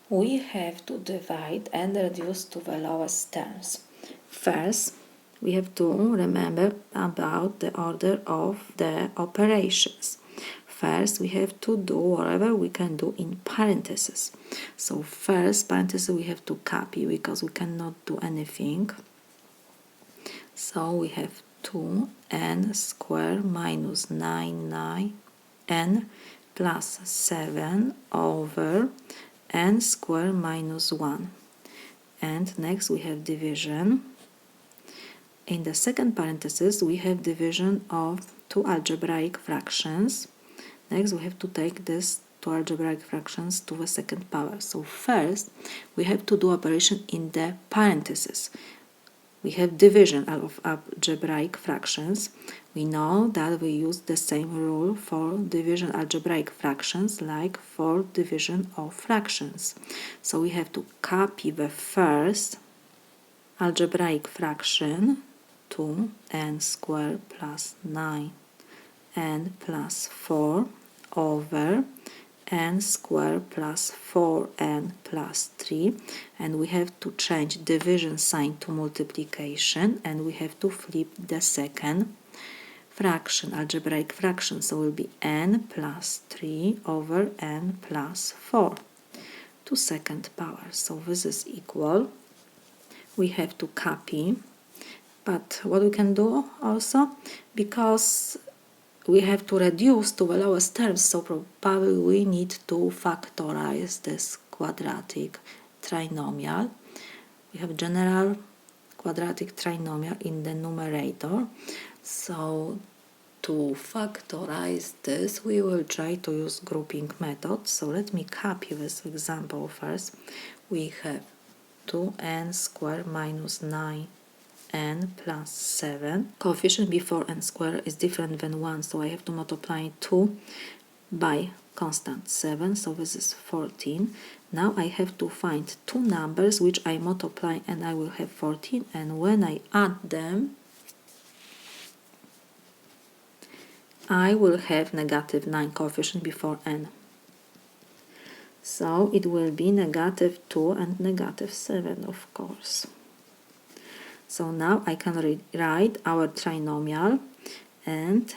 we have to divide and reduce to the lowest terms. First, we have to remember about the order of the operations. First, we have to do whatever we can do in parentheses. So first parenthesis we have to copy because we cannot do anything. So we have 2n squared minus 9n plus 7 over n squared minus 1. And next we have division. In the second parenthesis we have division of two algebraic fractions. Next we have to take this two algebraic fractions to the second power. So first we have to do operation in the parentheses. We have division of algebraic fractions. We know that we use the same rule for division algebraic fractions like for division of fractions. So we have to copy the first algebraic fraction, 2n squared plus 9n plus 4 over n squared plus 4n plus 3, and we have to change division sign to multiplication, and we have to flip the second fraction, algebraic fraction, so it will be n plus 3 over n plus 4 to second power. So this is equal. We have to copy, but what we can do also, because we have to reduce to the lowest terms, so probably we need to factorize this quadratic trinomial. We have general quadratic trinomial in the numerator. So to factorize this, we will try to use grouping method. So let me copy this example first. We have 2n squared minus 9n plus 7. Coefficient before n squared is different than 1, so I have to multiply 2 by constant 7, so this is 14. Now I have to find two numbers which I multiply and I will have 14, and when I add them I will have negative 9 coefficient before n. So it will be negative 2 and negative 7, of course. So now I can rewrite our trinomial, and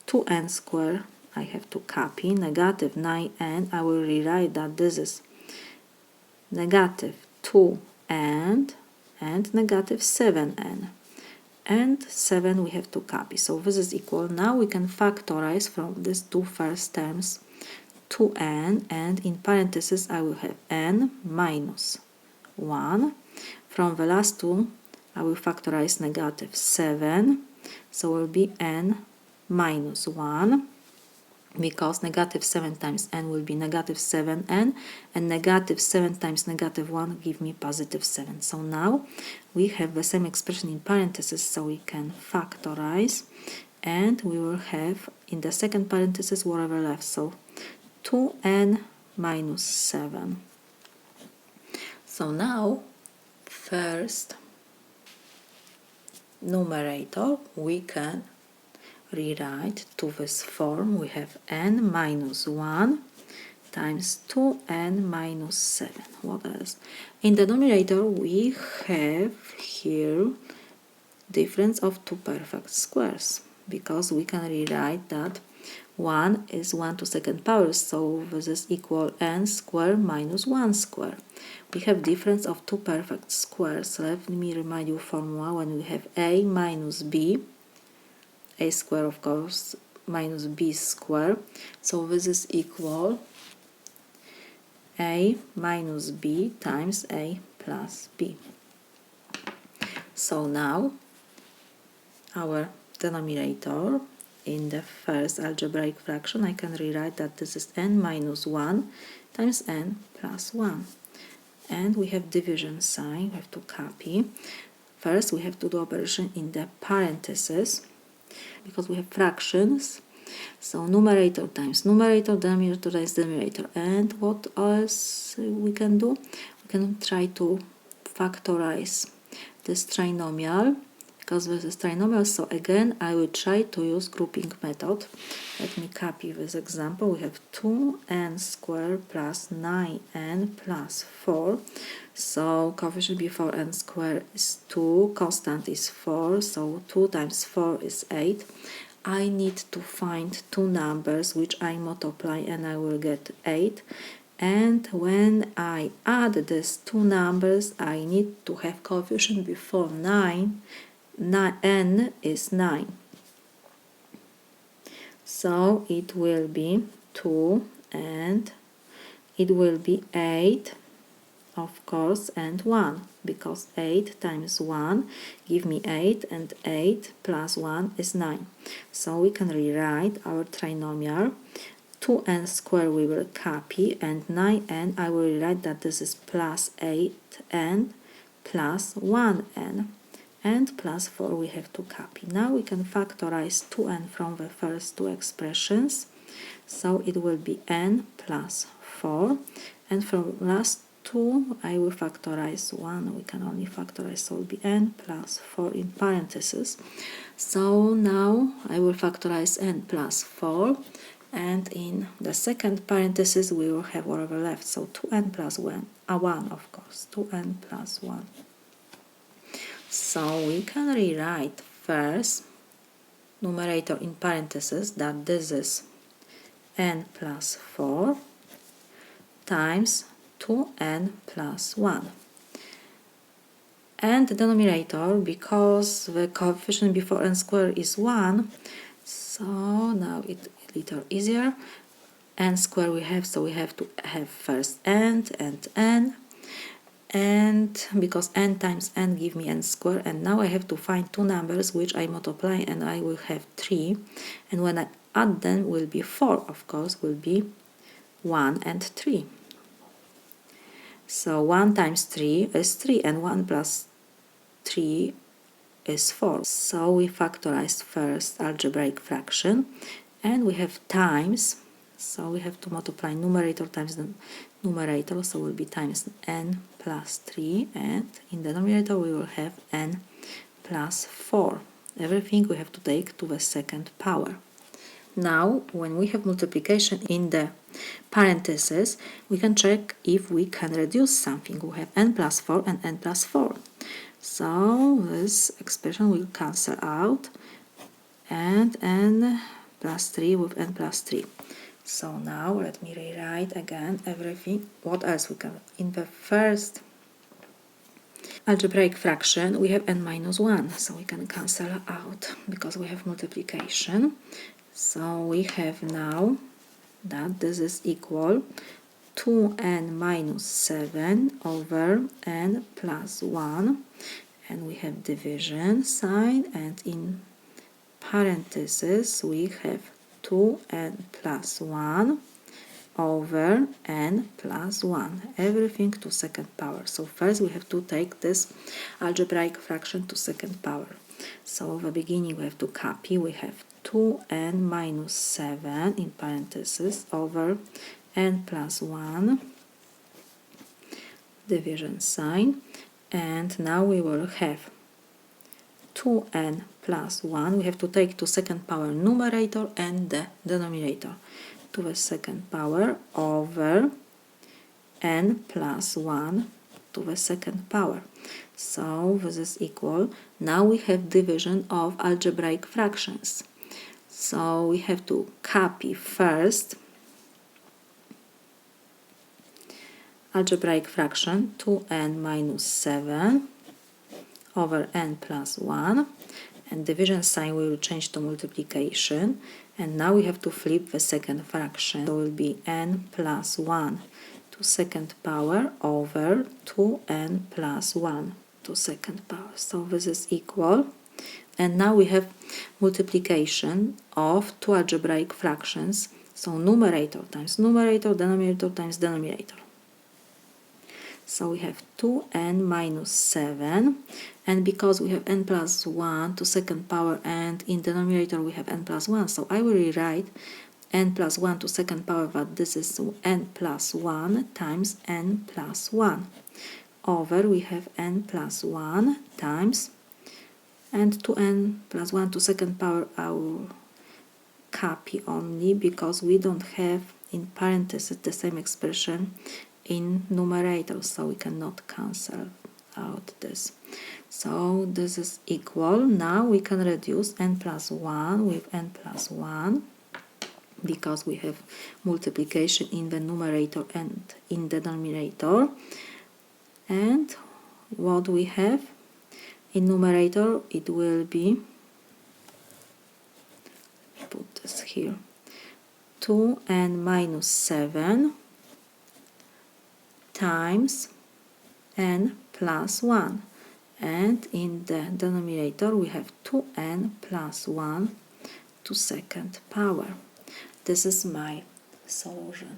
2n squared I have to copy, negative 9n I will rewrite that this is negative 2n and negative 7n, and 7 we have to copy, so this is equal. Now we can factorize from these two first terms 2n, and in parentheses I will have n minus 1. From the last two I will factorize negative 7, so it will be n minus 1, because negative 7 times n will be negative 7n, and negative 7 times negative 1 give me positive 7. So now we have the same expression in parentheses, so we can factorize, and we will have in the second parenthesis whatever left, so 2n minus 7. So now first numerator we can rewrite to this form. We have n minus 1 times 2n minus 7. What else? In the numerator we have here difference of two perfect squares, because we can rewrite that 1 is 1 to second power, so this is equal n squared minus 1 squared. We have difference of two perfect squares. Let me remind you formula when we have a minus b, a squared of course minus b squared, so this is equal a minus b times a plus b. So now our denominator in the first algebraic fraction I can rewrite that this is n minus 1 times n plus 1, and we have division sign. We have to copy. First we have to do operation in the parentheses because we have fractions, so numerator times numerator, denominator times denominator. And what else we can do? We can try to factorize this trinomial because this is trinomial. So again, I will try to use grouping method. Let me copy this example. We have 2n squared plus 9n plus 4. So coefficient before n squared is 2, constant is 4, so 2 times 4 is 8. I need to find two numbers which I multiply and I will get 8. And when I add these two numbers, I need to have coefficient before 9. N is 9. So it will be 2 and it will be 8, of course, and 1, because 8 times 1 give me 8, and 8 plus 1 is 9. So we can rewrite our trinomial. 2n squared we will copy, and 9n I will write that this is plus 8n plus 1n, and plus 4 we have to copy. Now we can factorize 2n from the first two expressions, so it will be n plus 4, and from last two I will factorize 1, we can only factorize, so it will be n plus 4 in parentheses. So now I will factorize n plus 4, and in the second parenthesis we will have whatever left, so 2n plus 1, of course, 2n plus 1. So we can rewrite first numerator in parentheses, that this is n plus 4 times 2n plus 1. And the denominator, because the coefficient before n squared is 1, so now it's a little easier. N squared we have, so we have to have first n and n, and because n times n give me n squared, and now I have to find two numbers which I multiply and I will have 3, and when I add them will be 4, of course, will be 1 and 3. So 1 times 3 is 3, and 1 plus 3 is 4. So we factorized first algebraic fraction, and we have times, so we have to multiply numerator times the numerator, so it will be times n plus 3, and in the denominator we will have n plus 4. Everything we have to take to the second power. Now, when we have multiplication in the parentheses, we can check if we can reduce something. We have n plus 4 and n plus 4. So this expression will cancel out, and n plus 3 with n plus 3. So now let me rewrite again everything. What else we can? In the first algebraic fraction we have n minus 1, so we can cancel out because we have multiplication. So we have now that this is equal 2n minus 7 over n plus 1, and we have division sign, and in parentheses we have 2n plus 1 over n plus 1, everything to second power. So first we have to take this algebraic fraction to second power. So at the beginning we have to copy, we have 2n minus 7 in parentheses over n plus 1, division sign, and now we will have 2n plus 1, we have to take to second power numerator and the denominator, to the second power over n plus 1 to the second power. So this is equal, now we have division of algebraic fractions. So we have to copy first algebraic fraction 2n minus 7 over n plus 1, and division sign we will change to multiplication, and now we have to flip the second fraction, so it will be n plus 1 to second power over 2n plus 1 to second power. So this is equal, and now we have multiplication of two algebraic fractions, so numerator times numerator, denominator times denominator. So we have 2n minus 7, and because we have n plus 1 to second power and in denominator we have n plus 1, so I will rewrite n plus 1 to second power, but this is n plus 1 times n plus 1 over we have n plus 1 times and 2n plus 1 to second power our copy only, because we don't have in parentheses the same expression in numerator, so we cannot cancel out this. So this is equal. Now we can reduce n plus 1 with n plus 1, because we have multiplication in the numerator and in the denominator. And what we have in numerator, it will be, put this here, 2n minus 7 times n plus 1, and in the denominator we have 2n plus 1 to second power. This is my solution.